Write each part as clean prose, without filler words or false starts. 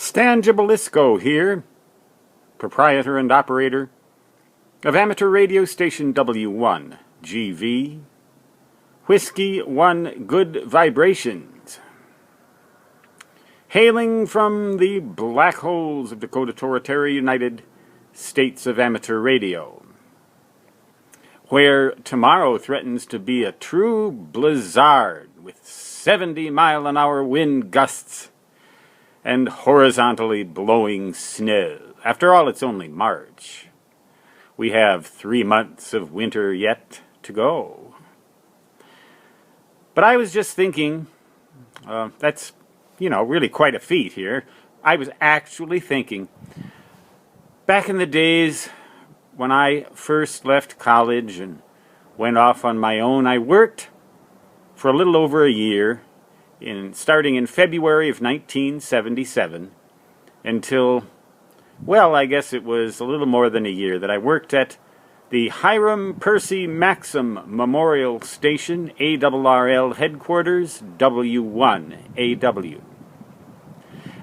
Stan Gibilisco here, proprietor and operator of amateur radio station W1, GV, Whiskey 1 Good Vibrations. Hailing from the black holes of Dakota Territory, United States of Amateur Radio, where tomorrow threatens to be a true blizzard with 70-mile-an-hour wind gusts and horizontally blowing snow. After all, it's only March. We have 3 months of winter yet to go. But I was just thinking, that's, really quite a feat here. I was actually thinking, back in the days when I first left college and went off on my own, I worked for a little over a year, starting in February of 1977 until, well, I guess it was a little more than a year that I worked at the Hiram Percy Maxim Memorial Station, ARRL Headquarters, W1AW.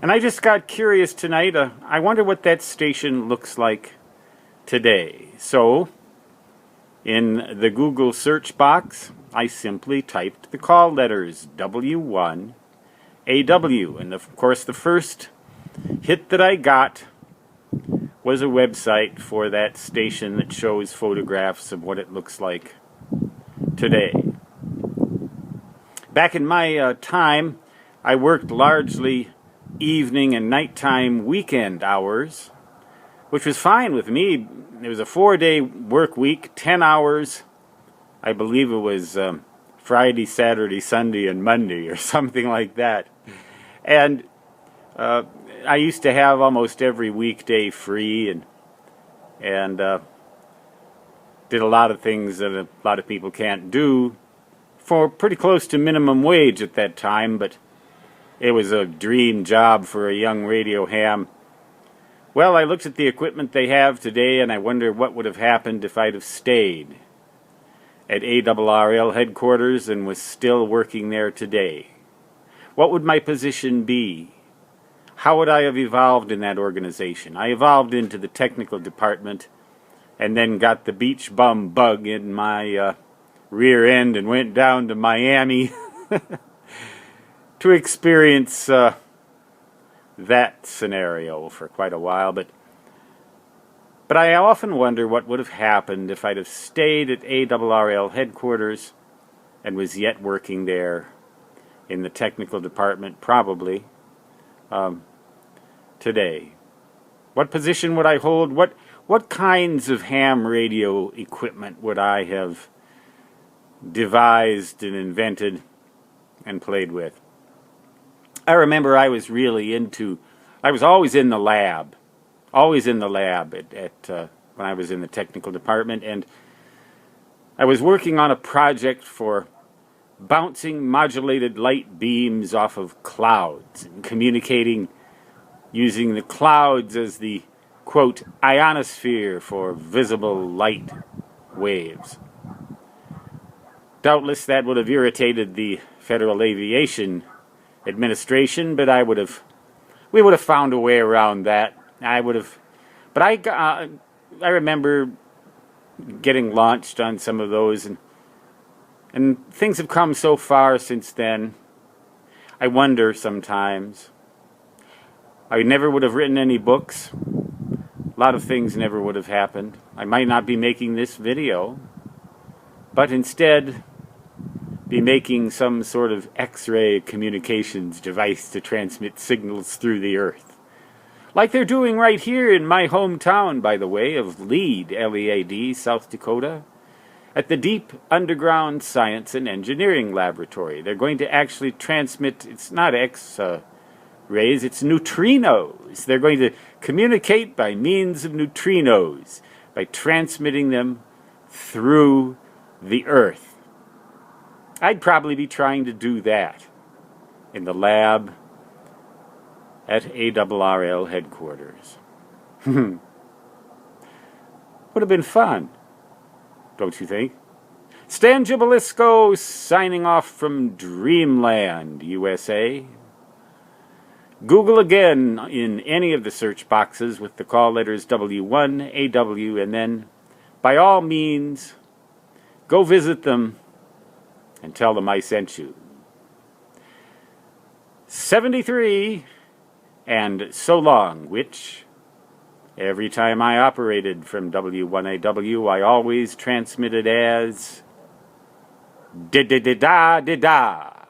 And I just got curious tonight. I wonder what that station looks like today. So, in the Google search box, I simply typed the call letters W1AW. And of course, the first hit that I got was a website for that station that shows photographs of what it looks like today. Back in my time, I worked largely evening and nighttime weekend hours, which was fine with me. It was a 4-day work week, 10 hours. I believe it was Friday, Saturday, Sunday, and Monday, or something like that. And I used to have almost every weekday free, and did a lot of things that a lot of people can't do for pretty close to minimum wage at that time, but it was a dream job for a young radio ham. Well, I looked at the equipment they have today, and I wonder what would have happened if I'd have stayed at ARRL Headquarters and was still working there today. What would my position be? How would I have evolved in that organization? I evolved into the technical department and then got the beach bum bug in my rear end and went down to Miami to experience that scenario for quite a while. But I often wonder what would have happened if I'd have stayed at ARRL Headquarters and was yet working there in the technical department, probably, today. What position would I hold? What kinds of ham radio equipment would I have devised and invented and played with? I remember I was always in the lab. Always in the lab when I was in the technical department, and I was working on a project for bouncing modulated light beams off of clouds and communicating using the clouds as the, quote, ionosphere for visible light waves. Doubtless that would have irritated the Federal Aviation Administration, but we would have found a way around that. But I remember getting launched on some of those, and things have come so far since then. I wonder sometimes. I never would have written any books. A lot of things never would have happened. I might not be making this video, but instead be making some sort of X-ray communications device to transmit signals through the earth. Like they're doing right here in my hometown, by the way, of Lead, L-E-A-D, South Dakota, at the Deep Underground Science and Engineering Laboratory. They're going to actually transmit, it's not X-rays, it's neutrinos. They're going to communicate by means of neutrinos, by transmitting them through the earth. I'd probably be trying to do that in the lab at ARRL Headquarters. Would have been fun, don't you think? Stan Gibilisco signing off from Dreamland, USA. Google again in any of the search boxes with the call letters W1AW, and then by all means go visit them and tell them I sent you. 73 and so long, which every time I operated from W1AW I always transmitted as da-da-da-da-da-da.